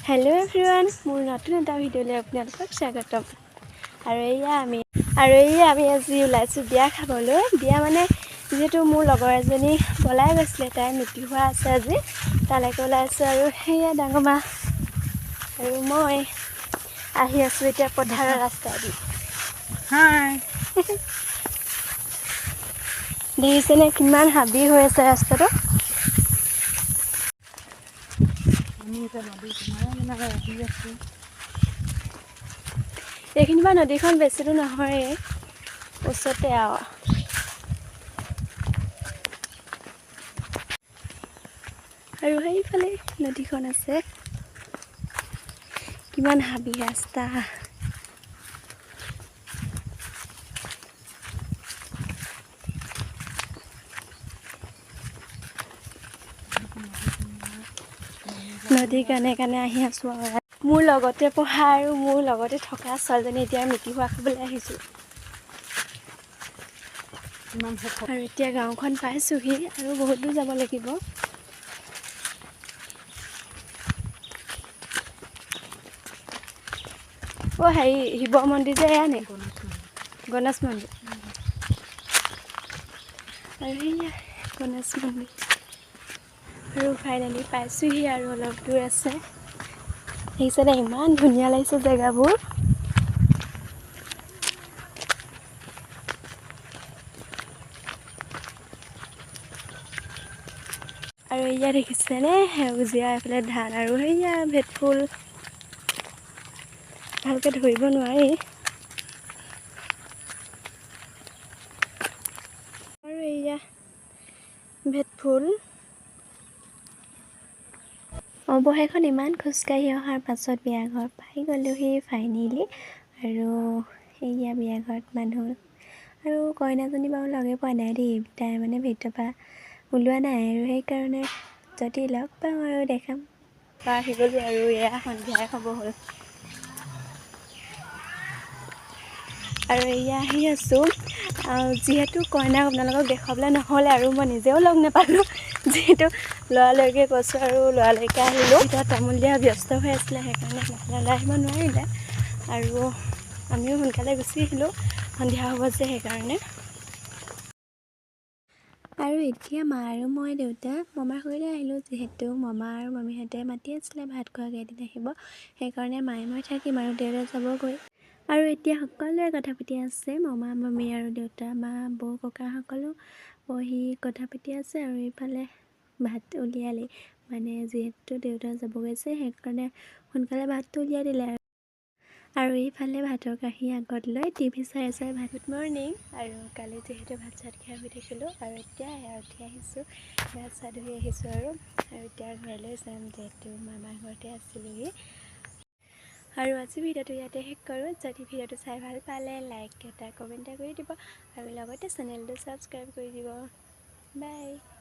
hello everyone मोर नतुन এটা ভিডিঅ'লৈ আপোনালোকক স্বাগতম আৰু এয়া আমি আজি ওলাইছো বিয়া খাবলৈ বিয়া মানে যেটো মোৰ লগৰ এজনী বলাই গৈছিলে তাই মিটি হোৱা আছে আজি তালৈকে ওলাইছো আৰু হেয়া ডাঙমা আৰু মই আহি আছো এতিয়া পথাৰৰ ৰাস্তাদি হাই দেখিছেনে কিমান হাবি হৈ আছে ৰাস্তাটো এইখিনি নদীখন বেছি দূৰ নহয় ওচৰতে আৰু সেইফালে নদীখন আছে কিমান হাবি ৰাস্তা নদী কানে কানে আহি আছো মোৰ লগতে পঢ়া আৰু মোৰ লগতে থকা ছোৱালীজনী এতিয়া মিটি হোৱা খাবলৈ আহিছো আৰু এতিয়া গাঁওখন পাইছোহি আৰু বহুত দূৰ যাব লাগিব ও হেৰি শিৱ মন্দিৰ যে এয়া নে গণেশ মন্দিৰ আৰু এয়া গণেশ মন্দিৰ আৰু ফাইনেলি পাইছোহি আৰু অলপ দূৰ আছে দেখিছেনে ইমান ধুনীয়া লাগিছে জেগাবোৰ আৰু এয়া দেখিছেনে সেউজীয়া এইফালে ধান আৰু সেয়া ভেটফুল ভালকৈ ধৰিব নোৱাৰি আৰু এয়া ভেটফুল অৱশেষত ইমান খোজকাঢ়ি অহাৰ পাছত বিয়াঘৰ পাই গ'লোহি ফাইনেলি আৰু এয়া বিয়াঘৰত মানুহ আৰু কইনাজনী বাৰু লগে পোৱা নাই দেই তাই মানে ভিতৰৰ পৰা ওলোৱা নাই আৰু সেইকাৰণে যদি লগ পাওঁ আৰু দেখাম আহি গ'লো আৰু এয়া সন্ধিয়াই হ'ব হ'ল আৰু এয়া আহি আছোঁ যিহেতু কইনাক আপোনালোকক দেখাবলৈ নহ'লে আৰু মই নিজেও লগ নাপালোঁ যিহেতু লৰালৰিকৈ কৈছোঁ আৰু লৰালৰিকৈ আহিলোঁ এতিয়া তামোল দিয়া ব্যস্ত হৈ আছিলে সেইকাৰণে ওলাই আহিব নোৱাৰিলে আৰু আমিও সোনকালে গুচি আহিলোঁ সন্ধিয়া হ'ব যে সেইকাৰণে আৰু এতিয়া মা আৰু মই দেউতা মামাৰ ঘৰলৈ আহিলোঁ যিহেতু মামা আৰু মামীহঁতে মাতি আছিলে ভাত খোৱাকৈ এদিন আহিব সেইকাৰণে মায়ে মই থাকিম আৰু দেউতা যাবগৈ আৰু এতিয়া সকলোৱে কথা পাতি আছে মামা মামী আৰু দেউতা মা বৌ ককা সকলো বহি কথা পাতি আছে আৰু এইফালে ভাত উলিয়ালে মানে যিহেতু দেউতা যাব গৈছে সেইকাৰণে সোনকালে ভাতটো উলিয়াই দিলে আৰু এইফালে ভাতৰ কাঁহী আগত লৈ টিভি চাই চাই ভাত গুড মৰ্ণিং আৰু কালি যিহেতু ভাত চাত খাই শুই থাকিলোঁ আৰু এতিয়া উঠি আহিছোঁ গা চা ধুই আহিছোঁ আৰু এতিয়া ঘৰলৈ যাম যিহেতু মামাৰ ঘৰতে আছিলোঁহি আৰু আজি ভিডিঅ'টো ইয়াতে শেষ কৰোঁ যদি ভিডিঅ'টো চাই ভাল পালে লাইক এটা কমেণ্ট এটা কৰি দিব আৰু লগতে চেনেলটো ছাবস্ক্ৰাইব কৰি দিব বাই